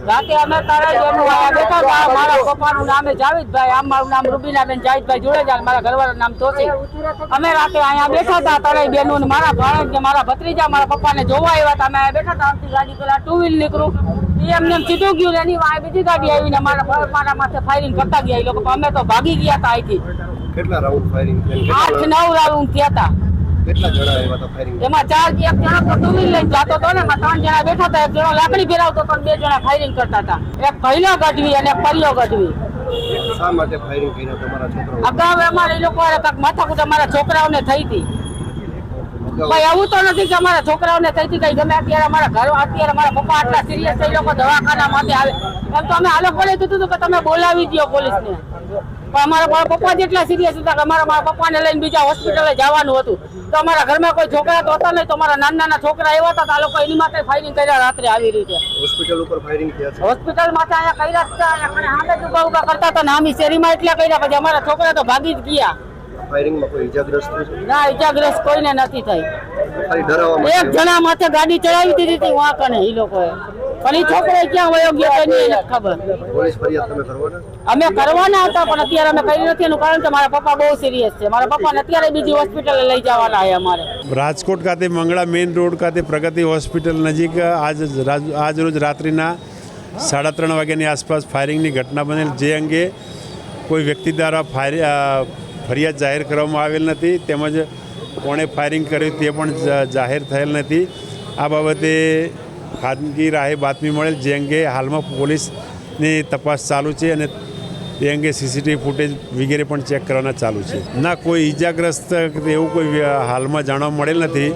રાતે અમે તારા બેનું આયા બેઠા હતા. મારા પપ્પાનું નામ જાવેદભાઈ, આમ મારું નામ રૂબીનાબેન જાવેદભાઈ જોડેજા, મારા ઘરવાળાનું નામ તોસી. અમે રાતે અહીંયા બેઠા હતા તારા બેનું, મારા ભાણેજ ને મારા ભત્રીજા મારા પપ્પાને જોવા આવ્યા હતા. અમે બેઠા હતા, આમથી ગાડી પેલા ટુ વ્હીલ નીકળું એમને સીધું ગયું ને એની વાંહે બીજી ગાડી આવીને મારા માથે ફાયરિંગ કરતા ગયા એ લોકો. અમે તો ભાગી ગયા હતા અહીંથી. કેટલા રાઉન્ડ ફાયરિંગ થયા? 8-9 રાઉન્ડ થયા હતા. કેટલા જણા આવ્યા હતા ફાયરિંગ? એમાં 4 એક જણા તો ટુ વ્હીલ લઈને જતો હતો ને, એમાં 3 જણા બેઠા હતા. એક જણો લાકડી ફેરવતો હતો, 2 જણા ફાયરિંગ કરતા હતા. એક ભૈલો ગઢવી અને એક પરિયો ગઢવી. શા માટે ફાયરિંગ કર્યા તમારા છોકરાઓ? અગાઉ અમારે એ લોકો માથાકૂટ અમારા છોકરાઓને થઈ હતી. ભાઈ એવું તો નથી કે અમારા છોકરાઓને થઈ હતી કઈ ગમે. અત્યારે અમારા ઘર અત્યારે મારા પપ્પા આટલા સિરિયસ છે, એ લોકો દવાખાના માટે આવે એમ તો અમે આ લોકોને કીધું હતું કે તમે બોલાવી દો પોલીસને. પણ અમારા પપ્પા જેટલા સિરિયસ હતા કે મારા પપ્પાને લઈને બીજા હોસ્પિટલે જવાનું હતું. તો અમારા ઘરમાં કોઈ છોકરા તો હતા નહીં, તો અમારા નાના છોકરા એવા હતા. આ લોકો એની માટે ફાયરિંગ કર્યા રાત્રે આવી રીતે. હોસ્પિટલ ઉપર ફાયરિંગ થયા છે? હોસ્પિટલ માટે અહીંયા કર્યા હતા. સામે જ ઉભા કરતા હતા નામી શેરીમાં એટલા કર્યા. પછી અમારા છોકરા તો ભાગી જ ગયા. ફાયરિંગમાં કોઈ ઈજાગ્રસ્ત થયું છે? ના, ઈજાગ્રસ્ત કોઈને નથી થઈ. ખાલી ડરાવવા માટે એક જણા માથે ગાડી ચડાવી દીધી હતી વાંકને એ લોકોએ. પણ એ છોકરો ક્યાં વયો ગયો એની ખબર. પોલીસ ફરિયાદ તમે કરવાના? અમે કરવાના હતા પણ અત્યારે અમે કરી નથી. એનું કારણ કે મારા પપ્પા બહુ સિરિયસ છે. મારા પપ્પાને અત્યારે બીજી હોસ્પિટલે લઈ જવાના છે અમારે. રાજકોટ ખાતે મંગળા મેઇન રોડ ખાતે પ્રગતિ હોસ્પિટલ નજીક આજ રોજ રાત્રિના 3:30 વાગ્યાની આસપાસ ફાયરિંગની ઘટના બનેલ, જે અંગે કોઈ વ્યક્તિ દ્વારા ફરિયાદ જાહેર કરવામાં આવેલ નથી, તેમજ કોણે ફાયરિંગ કર્યું તે પણ જાહેર થયેલ નથી. આ બાબતે ખાનગી રાહે બાતમી મળેલ, જે અંગે હાલમાં પોલીસની તપાસ ચાલુ છે અને તે અંગે સીસીટીવી ફૂટેજ વગેરે પણ ચેક કરવાના ચાલુ છે. ના, કોઈ ઈજાગ્રસ્ત એવું કોઈ હાલમાં જાણવા મળેલ નથી.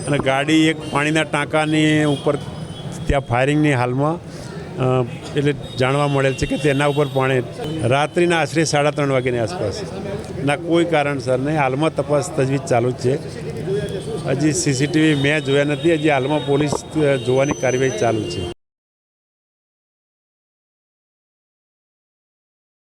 અને ગાડી એક પાણીના ટાંકાની ઉપર ત્યાં ફાયરિંગની હાલમાં એટલે જાણવા મળેલ છે કે તેના ઉપર પાણી રાત્રિના આશરે 3:30 વાગ્યાની આસપાસ. ના, કોઈ કારણસર નહીં. હાલમાં તપાસ તજવીજ ચાલુ જ છે. હજી સીસીટીવી મેં જોયા નથી. હજી હાલમાં પોલીસ જોવાની કાર્યવાહી ચાલુ છે.